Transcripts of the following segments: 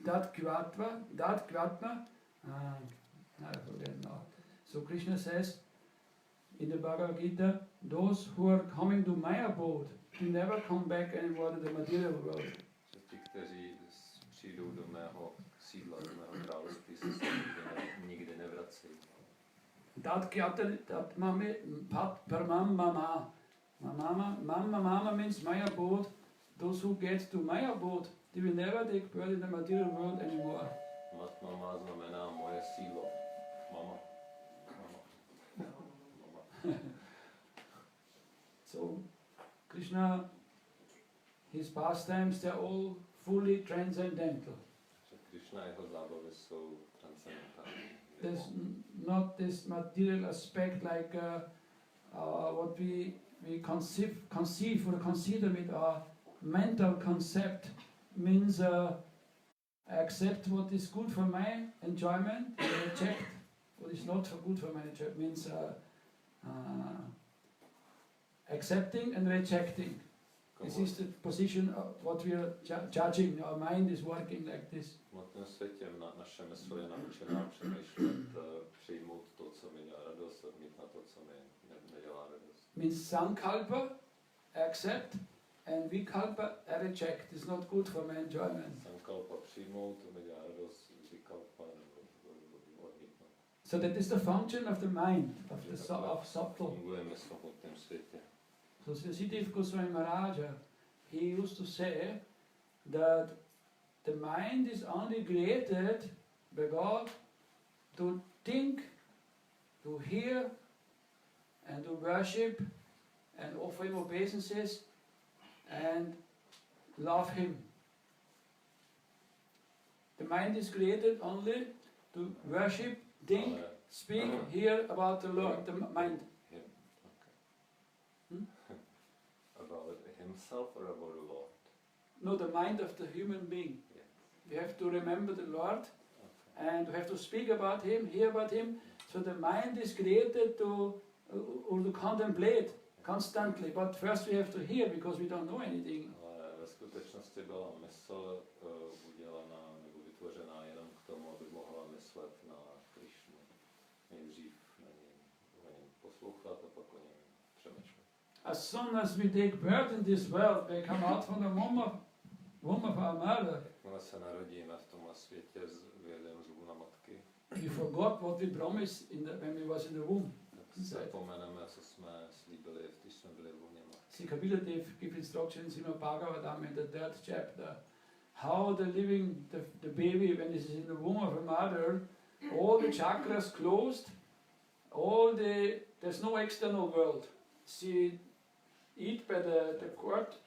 that kvatma. I forget now. So Krishna says in the Bhagavad Gita, those who are coming to my abode, they never come back anymore to the material world. Ti, kteří přijdou do mého sídla, do mého království, se nikdy nevracejí. Dat mame pat per mama. Mama means my abode. Those who get to my abode, they will never take birth in the material world anymore. Mama znamená moje sídlo. Mama. So Krishna, his pastimes, they are all fully transcendental. Krishna, jeho zábavy jsou transcendentální. There's not this material aspect like what we conceive or consider with our mental concept means accept what is good for my enjoyment and reject what is not good for my enjoyment. Means accepting and rejecting. This is the position of what we are judging. Our mind is working like this. V tom světě naše mysl je naučená přemýšlet, přijmout to, co mi dělá radost, odmít na to, co mi nedělá radost. Means sankalpa, accept, and vikalpa, reject. It's not good for my enjoyment. Sankalpa přijmout, to mi dělá radost, vikalpa odmítnout. So that is the function of the mind, of subtle. Funguje mysl v tom světě. So Sridhar Goswami Maharádž, he used to say that the mind is only created by God to think, to hear, and to worship, and offer him obeisances, and love him. The mind is created only to worship, think, speak, hear about the Lord, the mind. About himself or about the Lord? No, the mind of the human being. Yes. You have to remember the Lord, and you have to speak about him, hear about him. So the mind is created to or to contemplate constantly. But first we have to hear because we don't know anything. Ale ve skutečnosti byla mysl udělaná nebo vytvořená jenom k tomu, aby mohla myslet na Krishnu. Nejdřív na něm poslouchat a pak o něm přemýšlet. As soon as we take birth in this world, we come out from the womb of our mother. Jakmile se narodíme v tomhle světě, vyjedeme z lůna matky. We forgot what we promised when we was in the womb. Tak zapomeneme, co jsme slíbili, když jsme byli v lůně matky. See, Kapila give instructions in Bhagavatam in the 3rd chapter. How the baby, when it is in the womb of a mother, all the chakras closed, there's no external world. See, eat by the cord.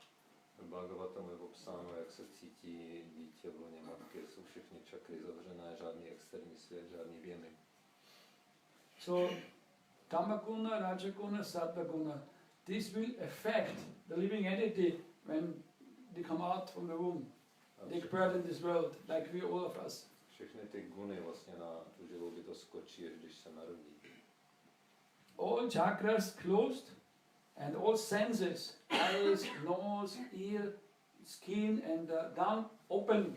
V Bhagavatamu je popsáno, jak se cítí dítě v lůně matky. Jsou všechny čakry zavřené, žádný externí svět, žádný věmy. So, Tamaguna, Rajaguna, Sattva-guna, this will affect the living entity when they come out from the womb. Take birth in this world, like we all of us. Všechny ty guny vlastně na tu živou bytost skočí, až když se narodí. All chakras closed, and all senses, eyes, nose, ear, skin, and down, open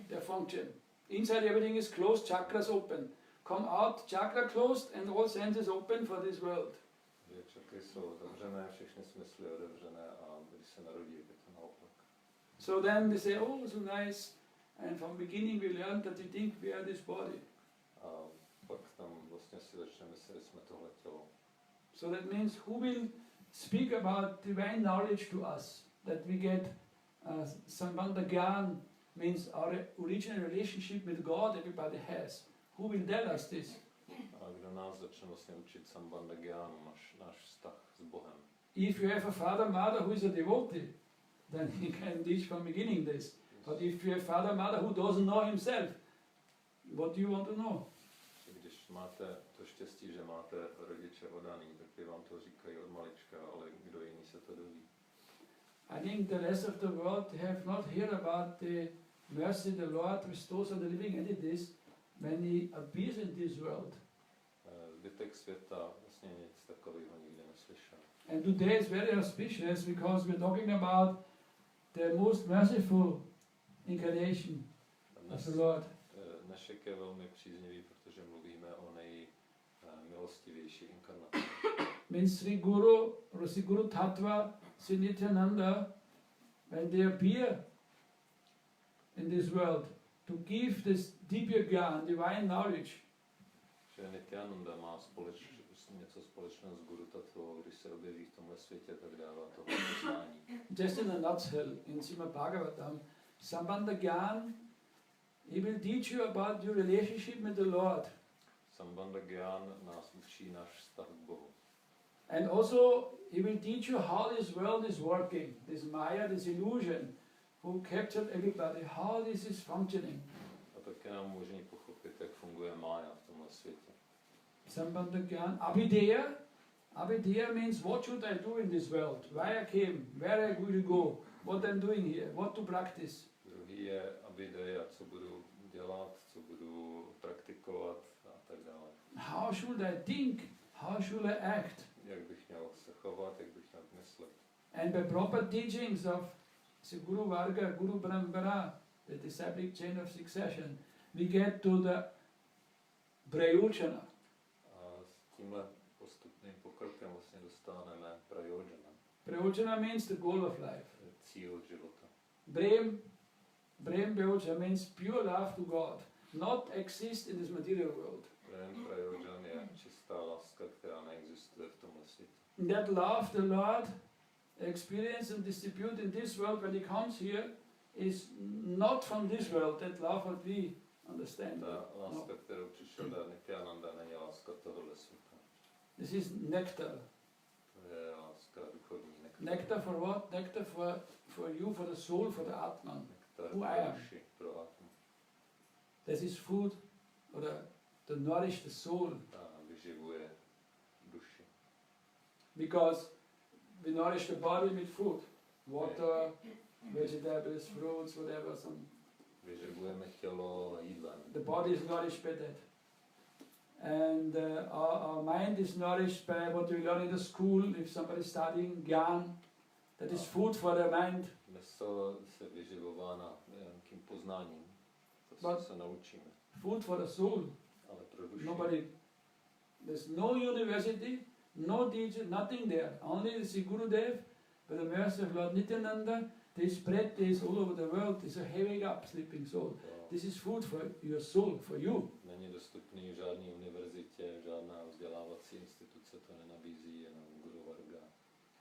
their function. Inside everything is closed, chakras open. Come out, chakra closed, and all senses open for this world. Čakry jsou zavřené, všechny smysly otevřené a když se narodí, je to naopak. So then they say, oh, so nice. And from beginning we learn that we think we are this body. A pak tam vlastně si začneme myslet, že jsme tohle tělo. So that means who will speak about divine knowledge to us, that we get Sambandha Gyan, means our original relationship with God everybody has. Who will tell us this? A kdo nás začne vlastně učit Sambandha Gyanu, náš vztah s Bohem? If you have a father, mother who is a devotee, then he can teach from beginning this. But if you have father, mother who doesn't know himself, what do you want to know? Když máte to štěstí, že máte rodiče oddaný, tak ty vám to říkají od malička, ale kdo jiný se to doví. I think the rest of the world have not heard about the mercy the Lord bestows on the living entities when he appears in this world. Zbytek světa vlastně nic takového nikdy neslyšel. And today is very auspicious because we're talking about the most merciful incarnation. of the Lord. Dnešek je velmi příznivý, protože mluvíme o nejmilostivější inkarnaci. Means Sri Guru or Sri Guru Tattva, Sri Nityananda, when they appear in this world to give this Divya Gyan, divine knowledge. Že Nitjánanda má něco společného s Guru Tattvou, když se objeví v tomhle světě, tak dává to poznání. Just in a nutshell, in Srimad Bhagavatam, Sambandha Gyan, he will teach you about your relationship with the Lord. Sambandha Gyan nás učí náš vztah k Bohu. And also, he will teach you how this world is working, this Maya, this illusion, who captured everybody, how this is functioning. A také nám umožní pochopit, jak funguje Maya v tomhle světě. Sambandha Gyan. Abhideya. Abhideya means what should I do in this world? Why I came? Where I will go? What I'm doing here? What to practice? Druhý je Abhideya, co budu dělat, co budu praktikovat a tak dále. How should I think? How should I act? Jak bych měl se chovat, jak bych měl myslet. And by proper teachings of Guru Varga, Guru Parampara, the disciplic chain of succession, we get to the Prayojana. A s tímhle postupným pokrokem vlastně dostáváme Prayojana. Prayojana means the goal of life. Cíl života. Prem Prayojana means pure love to God, not exist in this material world. Prem Prayojana je čistá láska, která neexistuje v tomhle světě. That love the Lord experience and distribute in this world when he comes here is not from this world, that love what we understand. Ta láska, kterou přišel dát Nitjánanda, není láska tohohle světa. This is nectar. To je láska duchovní. Nectar for what? Nectar for you, for the soul, for the Atman. Nektar Who I am. pro Atman. This is food, or to nourish the soul. A vyživuje duši. Because we nourish the body with food, water, vegetables, fruits, whatever. Vyživujeme tělo jídlem. The body is nourished by that. And our mind is nourished by what we learn in the school. If somebody is studying Gyan, that is food for the mind. Mysl se vyživována nějakým poznáním, to se naučíme. Food for the soul. Ale pro duši. Nobody, there's no university, no teacher, nothing there. Only the Sri Gurudev, by the mercy of Lord Nityananda, they spread this all over the world. It's a heavy up sleeping soul. This is food for your soul, for you. Není dostupný v žádné univerzitě, žádná vzdělávací instituce to nenabízí, jenom Guru Varga.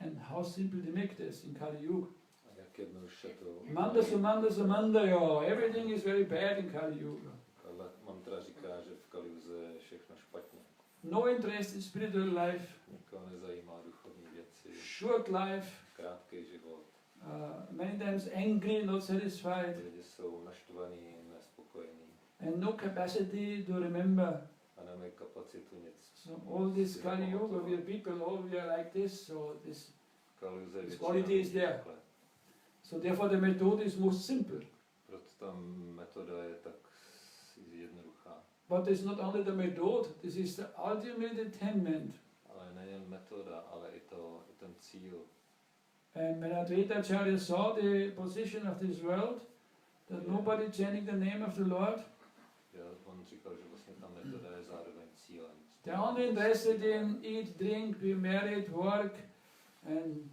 And how simple they make this in Kali Yuga. A jak jednoduše to... Mandayo. Everything is very bad in Kali Yuga. Ale mantra říká, že v Kaliuze je všechno špatně. No interest in spiritual life. Nikoho nezajímá duchovní věci. Short life. Krátký život. Many times angry, not satisfied. Lidi jsou naštvaní, nespokojení. And no capacity to remember. A nemají kapacitu nic. So all this Kali Yuga, where people all are like this, so this quality is there. So therefore the method is most simple. Proto ta metoda je tak jednoduchá. But it's not only the method, this is the ultimate attainment. Ale nejen metoda, ale i ten cíl. And when Advaitacharya saw the position of this world, that nobody chanting the name of the Lord, on říkal, že vlastně ta metoda je zároveň cílem. they're only interested in eat, drink, be married, work, and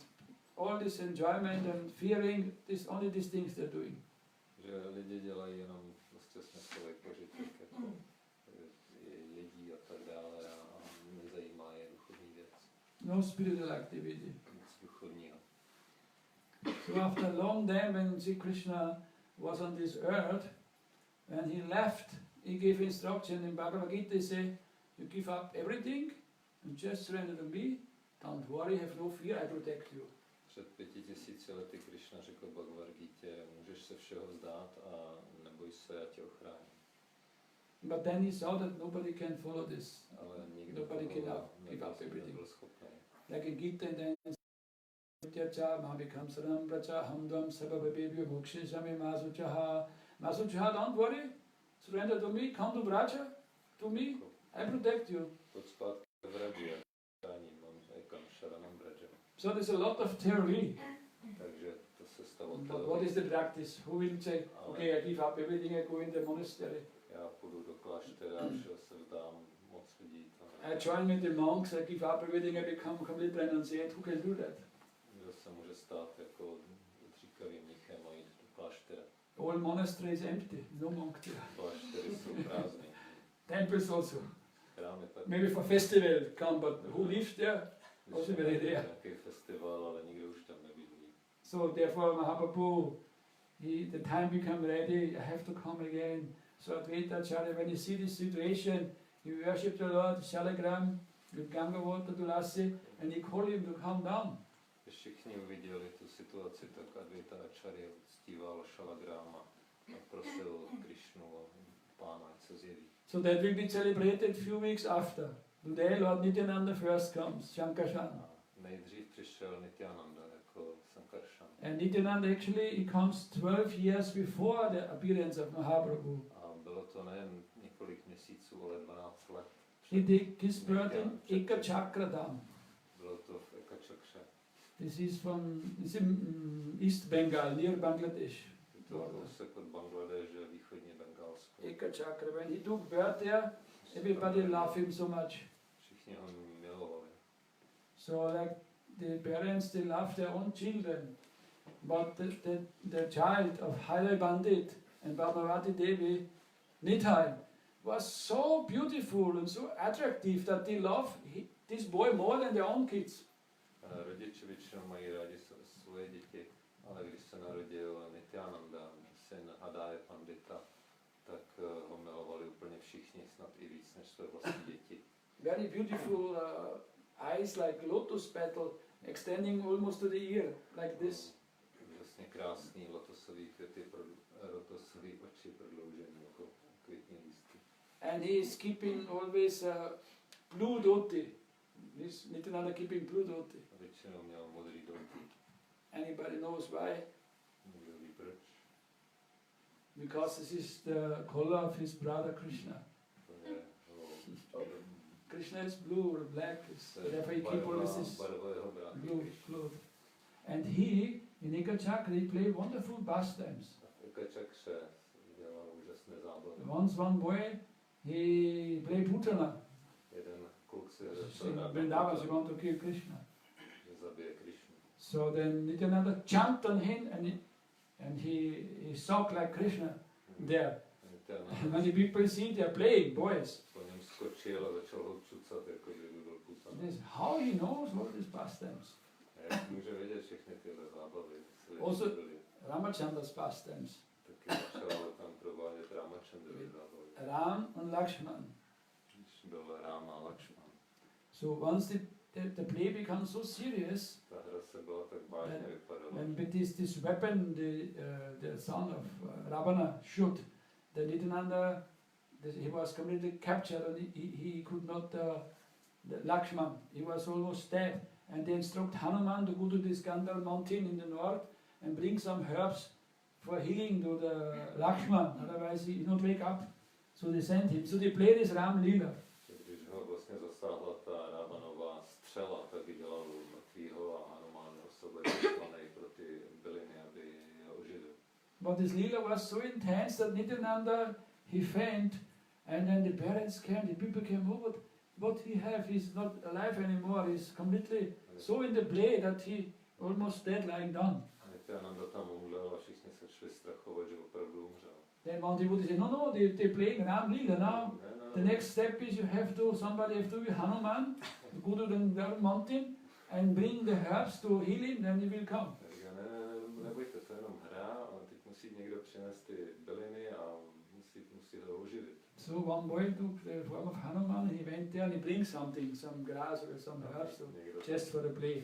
all this enjoyment and fearing, only these things they're doing. Že lidi dělají jenom vlastně smyslové požitek, jako jedí a tak dále a nezajímá je duchovní věc. No spiritual activity. Nic duchovního. So after a long time when Sri Krishna was on this earth, when he left, he gave instruction in Bhagavad Gita, he said, you give up everything and just surrender to me, don't worry, have no fear, I protect you. Před 5000 lety Krishna řekl Bhagavad Gita, můžeš se všeho vzdát a neboj se, já tě ochráním. But then he saw that nobody can follow this. Ale nikdo Nobody can give up everything. Like in Gita, then Nityacha, Mahabhikam Saranam Pracha, Hamdam Sabhabhabhebhyo Bhukshishami Masuchaha. Masuchaha, don't worry, surrender to me, come to Braja, to me, I protect you. So there's a lot of theory. Takže to se zůstavotel. What is the practice? Who will say, okay, I give up everything, I go in the monastery? Já půjdu do kláštera, všeho se vzdám, moc lidí to I join with the monks, I give up everything, I become complete renunciate. Who can do that? Kdo se může stát jako odříkavým mnichem a jít do kláštera? All monastery is empty, no monk there. Kláštery jsou prázdné. Temples also. Chrámy tak. Maybe for festival come, but who lives there? Also very there. Nějaký festival, ale nikdo už tam nebydlí. So therefore Mahaprabhu, the time become ready, I have to come again. So Advaitacharya, when he see this situation, he worshipped the Lord Shalagram with Ganga water Tulasi, and he called him to come down. Když všichni uviděli tu situaci, tak Advaitacharya uctíval Shalagrama a prosil Krišnu a Pána, ať se zjeví. So that will be celebrated few weeks after. Today Lord Nitjánandy first comes, Shankarshan. Nejdřív přišel Nitjánanda jako Sankarshan. And Nitjánandy actually he comes 12 years before the appearance of Mahaprabhu. A bylo to nejen několik měsíců, ale 12 let. He took his birth in Ekachakradam. Bylo to v Ekachakře. This is East Bengal, near Bangladesh. Je to kousek od Bangladeše, východní Bengálsko. Ekachakra. When he took birth there, everybody loved him so much. Všichni ho milovali. So like the parents, they love their own children. But the child of Haile Bandit and Bhagavati Devi, Nithai, was so beautiful and so attractive that they love this boy more than their own kids. Rodiče většinou mají rádi svoje děti, ale když se narodil Nitjánanda, syn Hadáje Pandita, tak ho milovali úplně všichni, snad i víc než své vlastní děti. Very beautiful eyes like lotus petal extending almost to the ear, like this. Vlastně krásný lotosový květy, lotosový oči prodloužený jako květní lístky. And he is keeping always blue dhoti. This Nityananda keeping blue dhoti. Většinou měl modrý dhoti. Anybody knows why? Někdo ví proč. Because this is the color of his brother Krishna. Krishna is blue or black, therefore he keep always this blue cloth. And he, in Ekachakra, he played wonderful pastimes. Once one boy, he played Putana. Vrindavan, he want to kill Krishna. So then Nityananda jumped on him and he sucked like Krishna there. And when the people see they are playing, boys, this, how he knows all these pastimes. Also Ramachandra's pastimes. Ram and Lakshman. So once the play becomes so serious, and with this weapon the son of Ravana shoot, the Nityananda, he was completely captured and he could not, the Lakshman, he was almost dead. And they instruct Hanuman to go to this Gandhar mountain in the north and bring some herbs for healing to the Lakshman, otherwise he will not wake up. So they sent him. So they play this Ram Leela. But this Leela was so intense that Nityananda, he faint, and then the parents came, the people came over. What he have, he's not alive anymore, he's completely so in the play that he almost dead lying down. Then one day would say, no, they're playing Ram Leela now. The next step is somebody have to be Hanuman, go to the mountain and bring the herbs to heal him, then he will come. So one boy took the form of Hanuman, he went there and he brings something, some grass or some herbs, just for the play.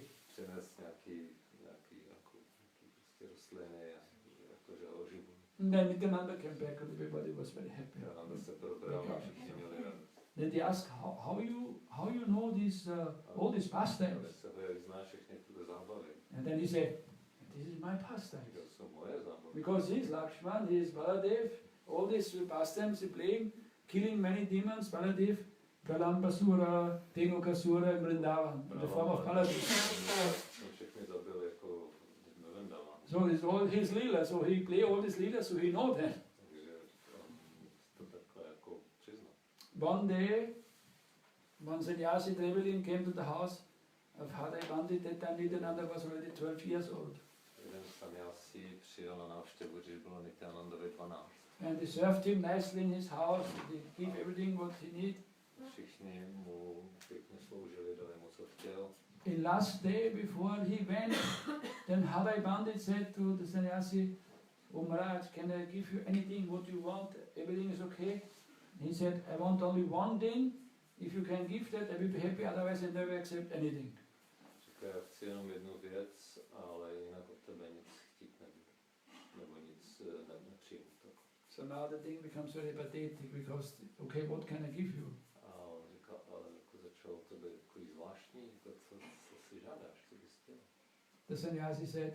And then Nityananda came back and everybody was very happy. Then they asked, how you know these all these pastimes? And then he said, this is my pastimes. Because he is Lakshman, he is Baladev, all these pastimes he playing, killing many demons, Baladev, Pralambasura, Tenukasura, and Vrindavan, in the form of Baladev. So it's all his lila, so he play all his lila, so he know that. Takže to takhle jako přiznat. One day, one sannyasi traveling came to the house of Vaibhav. That time Nitjánanda was already 12 years old. Jeden sannyasi přijal na návštěvu, když bylo Nitjánandovi 12. And they served him nicely in his house. They gave everything what he need. Všichni mu pěkně sloužili, dali mu, co chtěl. The last day before he went, then Vaibhav said to the sannyasi, "Oh Maharaj, can I give you anything what you want? Everything is okay." He said, "I want only one thing. If you can give that, I will be happy. Otherwise, I never accept anything." Říká, já chci jenom jednu věc, ale jinak od tebe nic chtít nebudu. Nebo nic nepřijmu. So now the thing becomes very pathetic because, okay, what can I give you? A on říkal, ale jako začalo to být takový zvláštní, jako co si žádáš, co bys chtěl? The sannyasi said,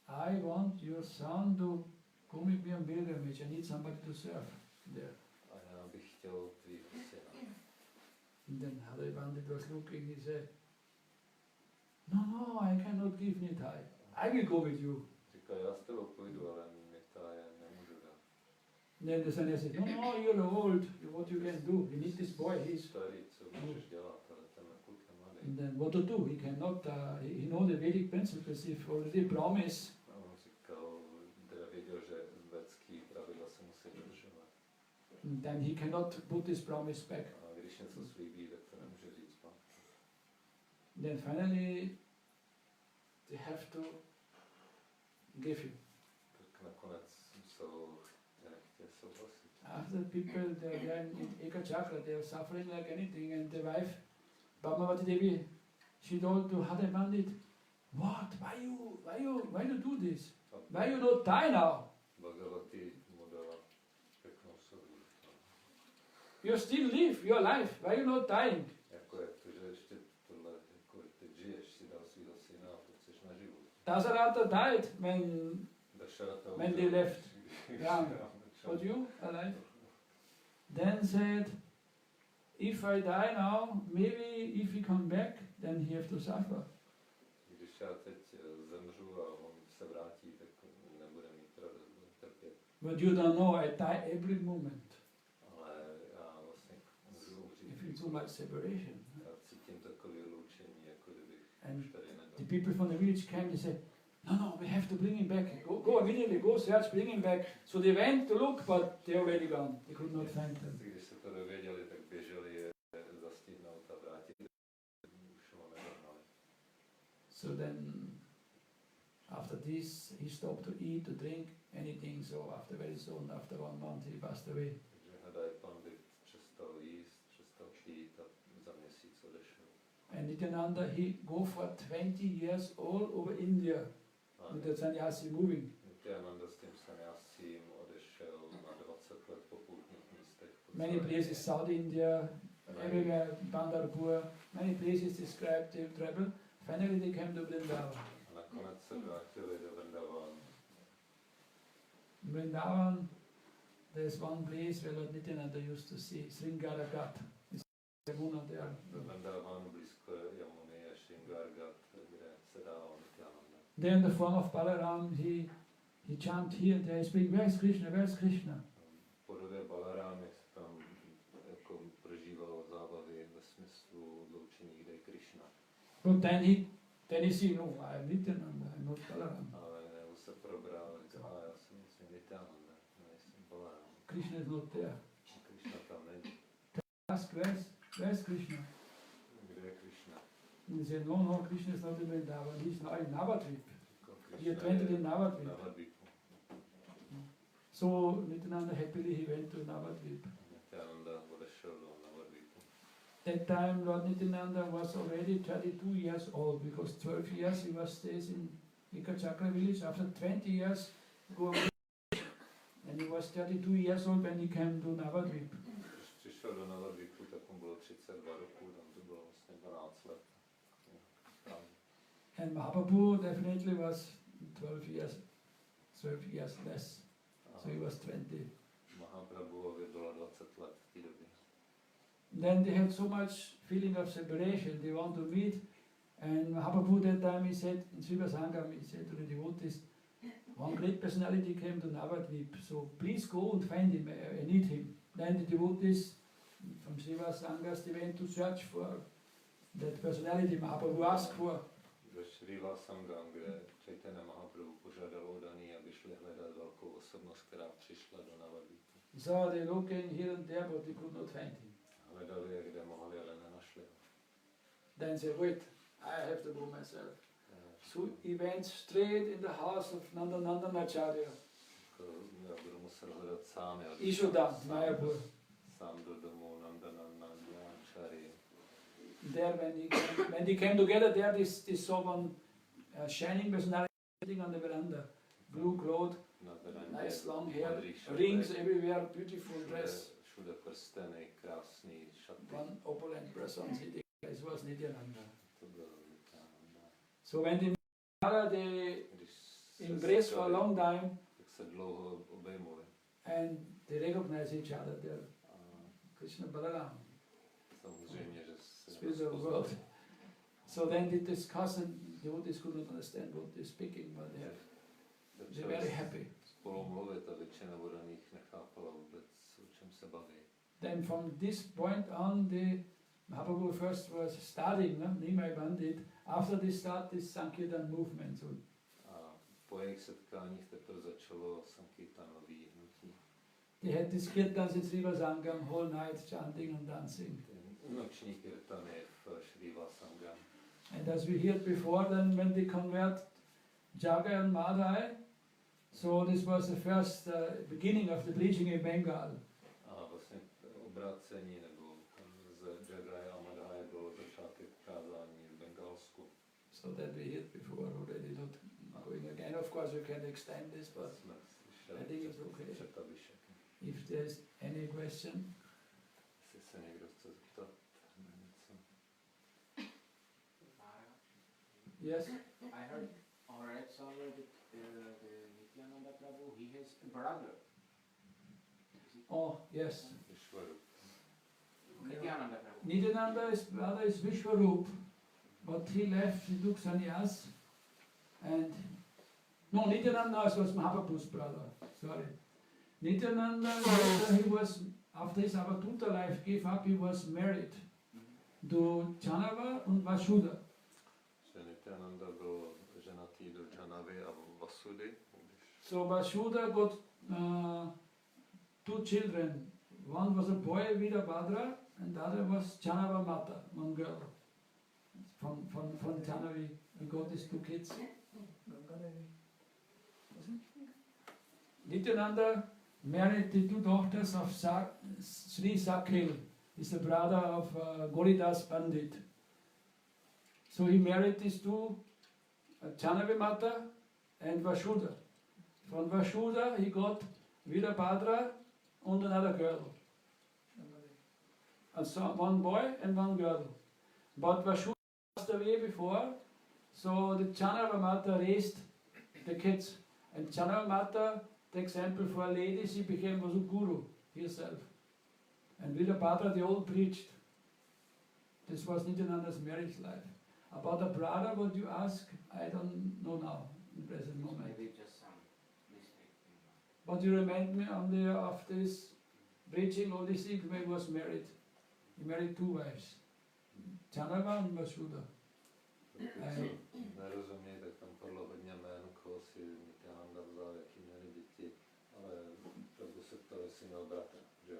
"I want your son to go with me on pilgrimage. I need somebody to serve there." A já bych chtěl tvýho syna. And then Vaibhav was looking, he said, no, I cannot give Nitai. I will go with you. Říkal, já s tebou půjdu, ale Nitai nemůžu dát. Then the sannyasi said, no, you're old. What you can do? You need this boy. He's starý, co můžeš dělat, ale ten kluk je mladý. And then what to do? He cannot. He knows the Vedic principles. If already promise. A on říkal, teda věděl, že védský pravidla se musí dodržovat. Then he cannot put this promise back. A když něco slíbí, tak to nemůže říct zpátky. Then finally, they have to give him. Tak nakonec musel chtěl souhlasit. After people, they are in Čakor, they are suffering like anything, and the wife, Bhamavati Devi, she told to Vaibhav, "What? Why you do this? Why you not die now? Bhagavati mu dala pěknou sodu. You still live your life. Why you not dying?" Jako je to, že ještě tohle, jako teď žiješ, si dal svýho syna a to chceš naživu. Dasaratha died when they left. Yeah. But you alive? Then said, if I die now, maybe if he come back, then he have to suffer. Když já teď zemřu a on se vrátí, tak nebude mít trpět. But you don't know, I die every moment. Ale já vlastně můžu umřít. You feel too much separation. Já cítím takové loučení, jako kdybych už tady nebyl. The people from the village came, they said, no, we have to bring him back. Go immediately, go search, bring him back. So they went to look, but they already gone. They could not find them. Když se to dověděli, tak běželi je zastihnout a vrátit. Už ho nedohnali. So then, after this, he stopped to eat, to drink, anything. So after very soon, after 1 month, he passed away. Takže Hadaj Pandit přestal jíst, přestal pít a za měsíc odešel. And Nityananda, he go for 20 years all over India with the sannyasi moving. Nitjánanda s tím sannyásím odešel na 20 let po poutních místech. Many places, South India, everywhere, Pandharpur, many places described their travel. Finally they came to Vrindavan. A nakonec se vrátili do Vrindavan. Vrindavan, there's one place where Lord Nityananda used to see Sringara Ghat. Yamuna there. Vrindavan blízko Yamuny je Sringara Ghat, kde se dál Nitjánanda. There in the form of Balaram, he chant here and there, he speak, where's Krishna, where's Krishna? V podobě Balarámy se tam jako prožívalo zábavy ve smyslu loučení, kde je Krishna. But then he see, no, I am Nityananda, I am not Balaram. Ale nebo se probral, říkal, já jsem Nitjánanda, nejsem Balaram. Krishna is not there. Krishna tam není. Ask, where's Krishna? Kde je Krishna? And he said, no, Krishna is not in Vrindavan, he's now in Navadvip. He had went in Navadvip. So Nityananda happily he went to Navadvip. Nitjánanda odešel do Navadvipu. That time Lord Nityananda was already 32 years old, because 12 years he was stays in Chakra village. After 20 years, go away. And he was 32 years old when he came to Navadvip. Když přišel do Navadvipu, tak mu bylo 32 roků, tam to bylo vlastně 12 let. And Mahaprabhu definitely was 12 years less. So he was 20. Mahaprabhuovi bylo 20 let v té době. Then they had so much feeling of separation, they want to meet. And Mahaprabhu that time he said, in Srivasangam, he said to the devotees, One great personality came to Navadvip, so please go and find him, I need him. Then the devotees from Shiva Sanghas, they went to search for that personality Mahaprabhu asked for. Ve Šrila Sangam, kde Chaitanya Mahaprabhu požádal o daní, aby šli hledat velkou osobnost, která přišla do Navadvipu. So they looking here and there, but they could not find him. Hledali je, kde mohli, ale nenašli. Then they wait, I have to go myself. So he went straight in the house of Nandanacharya. Já budu muset hledat sám. Ishoda, Mayapur. Sám do domu Nandanacharya. There, when they came together, there they saw one shining personality sitting on the veranda, blue cloth, nice long hair, rings everywhere, beautiful dress. Všude prsteny, krásný šaty. One opulent person sitting. This was Nitjánandy. To byl Nitjánanda. So when they embraced for a long time, tak se dlouho obejmuli. and they recognized each other there. Krishna Balaram. Samozřejmě, že se Spiritual world. So then they discussed and the devotees could not understand what they're speaking, but they're very happy. Spolu mluvit a většina vodaných nechápala vůbec, o čem se baví. Then from this point on, the Mahaprabhu first was starting, Nimai Bandit. After they start this Sankirtan movement. So A po jejich setkáních teprve začalo Sankirtanové hnutí. they had this kirtans in Sriva Sangam, whole night chanting and dancing. Noční kirtany v Šrila Sangam. And as we heard before, then when they convert Jaga and Madhai, so this was the first beginning of the preaching in Bengal. A vlastně obrácení nebo z Jagaya a Madhaya bylo začátek kázání v Bengalsku. So that we heard before already, not going again. Of course, you can extend this, but I think it's okay. If there's any question. Jestli se někdo chce zeptat na něco. Yes? I heard or read somewhere that the Nityananda Prabhu, he has a brother. Oh, yes. Nityananda Prabhu. Nityananda's brother is Vishwarup, but he left, he took sannyas, and no, Nityananda was Mahaprabhu's brother, sorry. Nityananda, after his Avatuta life gave up, he was married to Chanava and Vasudha. Nityananda byl ženatý do Janavy a Vasudy. So Vasudha got 2 children. One was a boy, Vidabhadra, and the other was Chanava Mata, one girl. From Chanavi, we got these 2 kids. Nityananda married the 2 daughters of Sri Sakhil. He's the brother of Goridas Pandit. So he married these 2, Chanavi Mata and Vasudha. From Vasudha he got Vidabhadra and another girl. And so 1 boy and 1 girl. But Vasudha passed away before, so the Chanava Mata raised the kids. And Chanava Mata, the example for a lady, she became was a guru herself. And Vidabhadra, they all preached. This was Nityananda's marriage life. About the brother, what you ask, I don't know now, in the present moment. Maybe just some mistake. But you remind me on the after this preaching, all these things, he was married. He married 2 wives, Chanava and Vasudha. Nerozuměj, tak tam padlo hodně jmén, koho si Nityananda vzal, jaký měli děti, ale Prabhu se ptal, jestli měl bratra, že jo?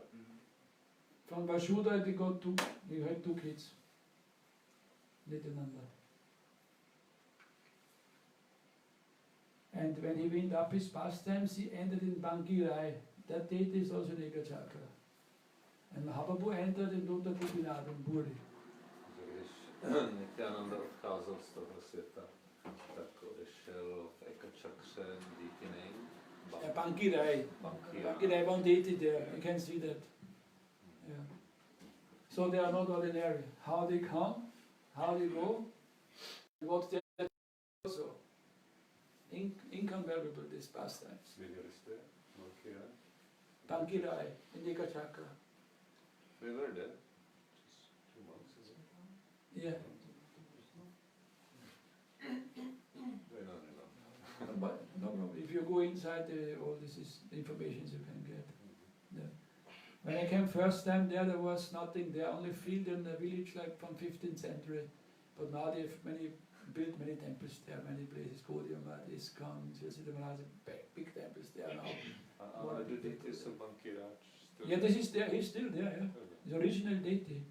From Vasudha he had 2 kids, Nityananda. And when he went up his pastimes, he entered in Bankirai. That date is also Nega Chakra. And Mahaprabhu entered in Lota Gopinath in Purí. Když Nityananda odcházel z toho světa, tak odešel v Eka Čakře díky nejím. Bankirai. Bankirai, one deity there, you can see that. Yeah. So they are not ordinary. How they come, how they go, what they also. Incomparable these pastimes. Viděli jste Bankirai? Bankirai, in Nega Chakra. We were there. Just 2 months ago. Yeah. Very long. But no, if you go go inside all this information you can get. Yeah. When I came first time there was nothing there, only field in the village like from 15th century. But now they've built many temples there, many places, Gaudiya, ISKCON, Šrily Bhaktisiddhánty, big temples there now. Yeah, this is there, he's still there, yeah. He's original deity.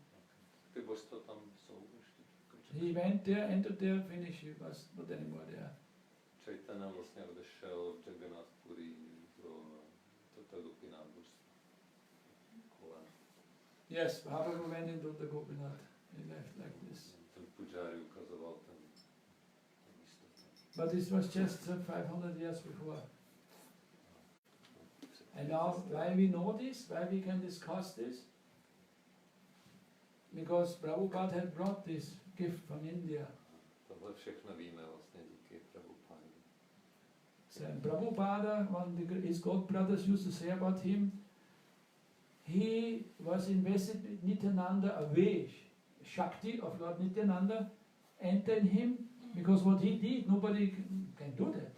He went there, entered there, finished, he was not anymore there. Chaitanya vlastně odešel v Jagannath Purí do Gopinath kolem. Yes, Vaibhav went into the Gopinath. He left like this. Ten pujári ukazoval ten místo. But this was just 500 years before. And now, why we know this, why we can discuss this? Because Prabhupada had brought this gift from India. Tohle všechno víme vlastně díky Prabhupádě. So Prabhupada, one his godbrothers used to say about him, he was invested with Nitjánanda away. Shakti of Lord Nityananda entered him, because what he did, nobody can do that.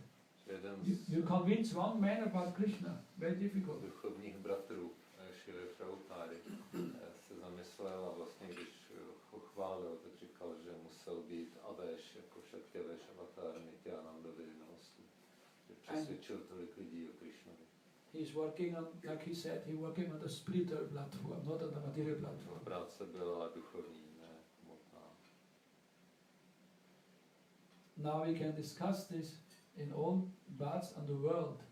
You convince one man about Krishna, very difficult. Duchovních bratrů Šrily Prabhupády se zamyslel a vlastně, když ho chválil, tak říkal, že musel být Aveš, jako Šaktěveš, avatar Nitjánandovi milostí. Že přesvědčil tolik lidí o Krishnovi. He's working on, like he said, he's working on the spiritual platform, not on the material platform. Práce byla duchovní, ne hmotná. Now we can discuss this in all parts of the world,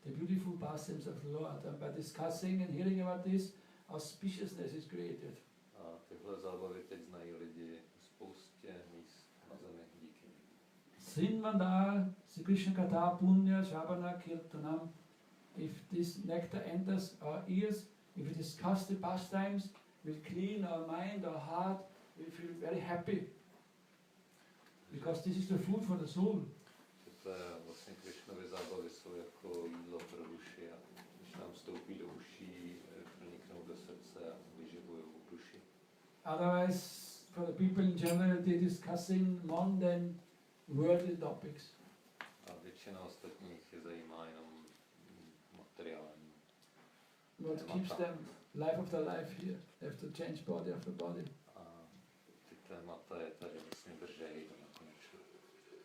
the beautiful pastimes of the Lord, and by discussing and hearing about this, auspiciousness is created. A tyhle zábavy teď znají lidi v spoustě míst na zemi díky. Srinvandar, Sri Krishna Katha Punya Shavana Kirtanam. If this nectar enters our ears, if we discuss the pastimes, we'll clean our mind, our heart, we feel very happy. Because this is the food for the soul. Vlastně Krishnovy zábavy jsou jako jídlo pro duši a když nám vstoupí do uší, proniknou do srdce a vyživují duši. Otherwise, for the people in general, they're discussing mundane, worldly topics. A většina ostatních je zajímá jenom materiální. What keeps them life after life here? They have to change body after body. A ty témata je tady vlastně držejí do nekonečna.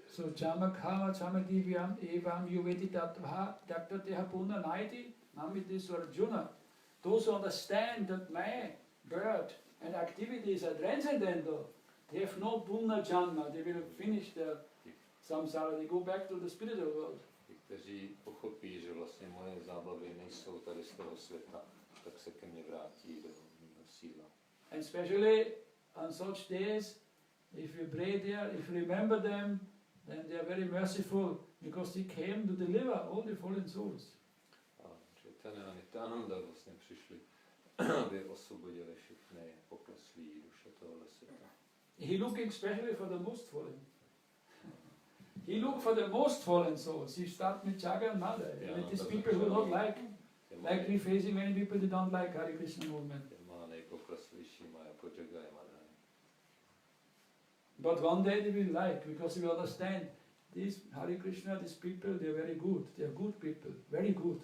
So Chamakha Chamadivyam Evam Yuveti Tattva Daktateha Puna Naiti Namiti Swarjuna. Those who understand that my birth and activities are transcendental, they have no Puna Janma, they will finish their samsara, they go back to the spiritual world. Ti, kteří pochopí, že vlastně moje zábavy nejsou tady z toho světa, tak se ke mně vrátí do sídla. And especially on such days, if you pray there, if you remember them, then they are very merciful, because they came to deliver all the fallen souls. A Chaitanya a Nitjánanda vlastně přišli, aby osvobodili všechny pokleslí duše tohoto světa. He looking especially for the most fallen. He looked for the most fallen souls. He started with Jaga and Mother. With these people who don't like refacing, many people they don't like Hare Krishna movement. But one day they will like, because they will understand these Hare Krishna, these people, they are very good. They are good people, very good.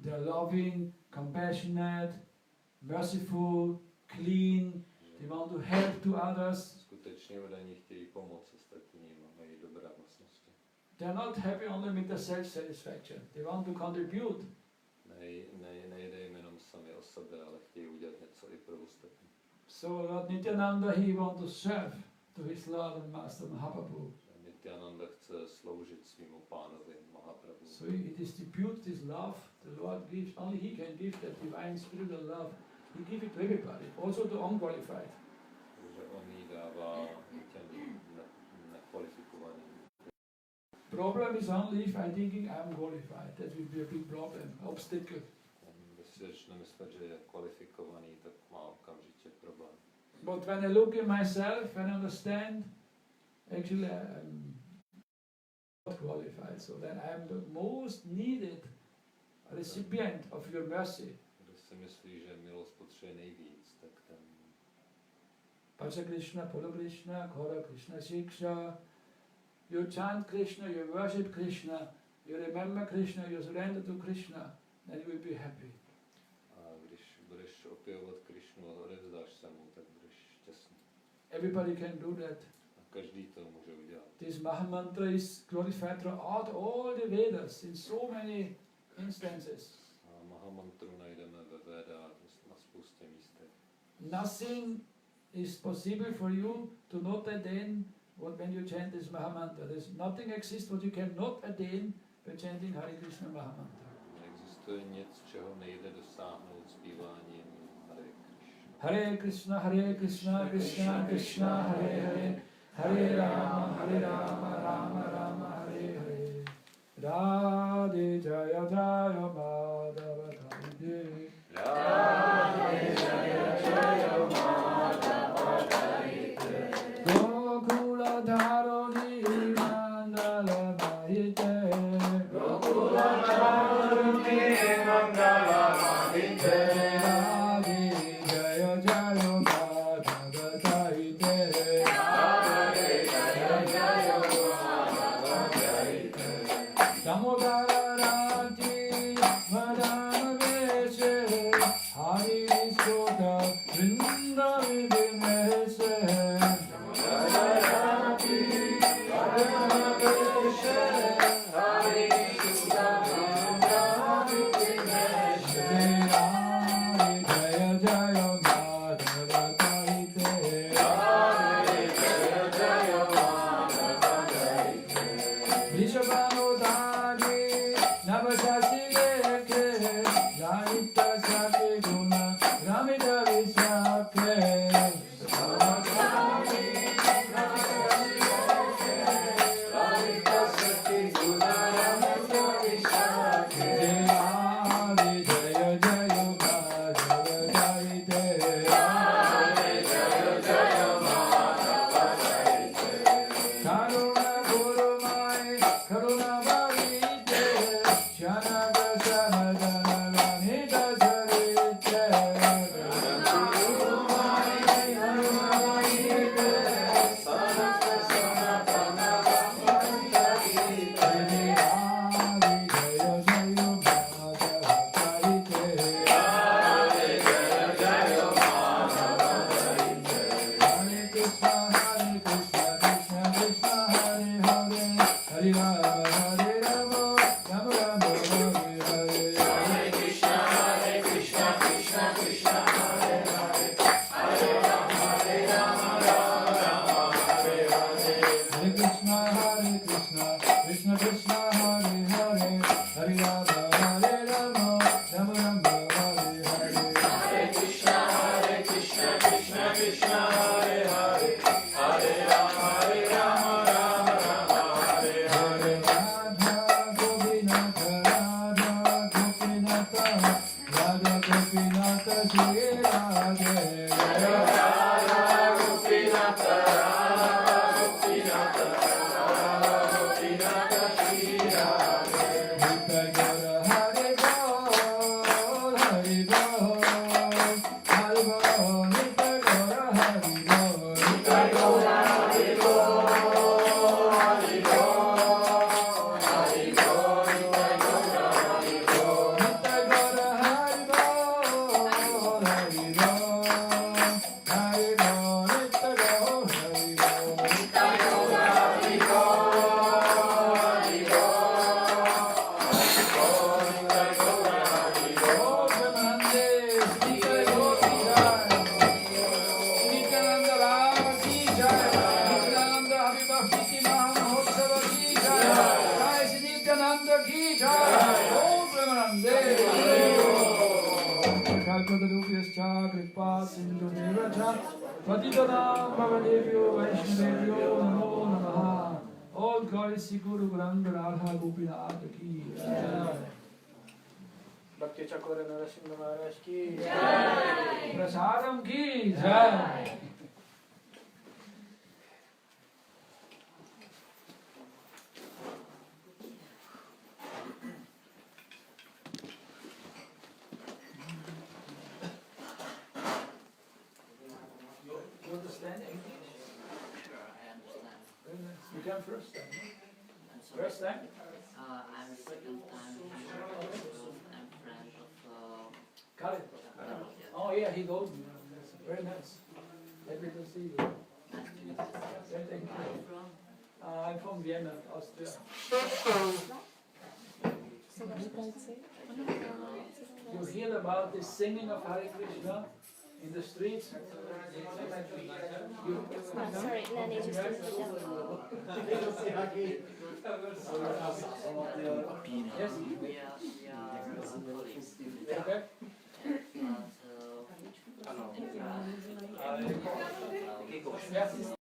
They are loving, compassionate, merciful, clean. They want to help to others. They are not happy only with the self-satisfaction. They want to contribute. So Lord Nityananda, he wants to serve to his Lord and Master Mahaprabhu. So he distributes his love. The Lord gives, only he can give that divine spiritual love. He gives it to everybody, also to unqualified. Problem is only if I'm thinking I'm qualified. That will be a big problem, obstacle. But when I look at myself and understand, actually I'm not qualified. So then I'm the most needed recipient of your mercy. Pacha Krishna, Polo Krishna, Kora Krishna Shiksha, you chant Krishna, you worship Krishna, you remember Krishna, you surrender to Krishna, then you will be happy. A když budeš opěvovat Krišnu a odevzdáš se mu, tak budeš šťastný. Everybody can do that. A každý to může udělat. This Mahamantra is glorified throughout all the Vedas in so many instances. A Mahamantru najdeme ve Védách na spoustě místech. Nothing is possible for you to not attain when you chant this Mahamantra. There's nothing exists what you cannot attain by chanting Hare Krishna Mahamantra. Neexistuje nic, čeho nejde dosáhnout zpíváním Hare Krishna, Hare Krishna, Krishna Krishna, Hare Hare, Hare Rama, Rama Rama, Hare Hare. Radhe Jaya Jaya Madhava Radhe. Radhe Jaya Jaya Madhava Radhe. Gokula Dharani Mandala Mahite. Gokula Dharani Mandala Mahite. All glory to Guru Govinda Radha Gopinath ki jai. Bhakti Čakor Narasinga Maharádž ki jai. Prasadam ki jai. You understand English? Sure, I understand. Very nice. You came first time. I'm sorry. First time? I'm second time here. I'm friend of Khalid. Carol. Oh yeah, he goes. Very nice. Happy to see you. Nice to meet you. Yeah, thank Where are you you. from? I'm from Vienna, Austria. You hear about the singing of Hare Krishna in the streets? Sorry, Nanny just didn't pick up. Yes? We are colleagues. Okay. But, Yes.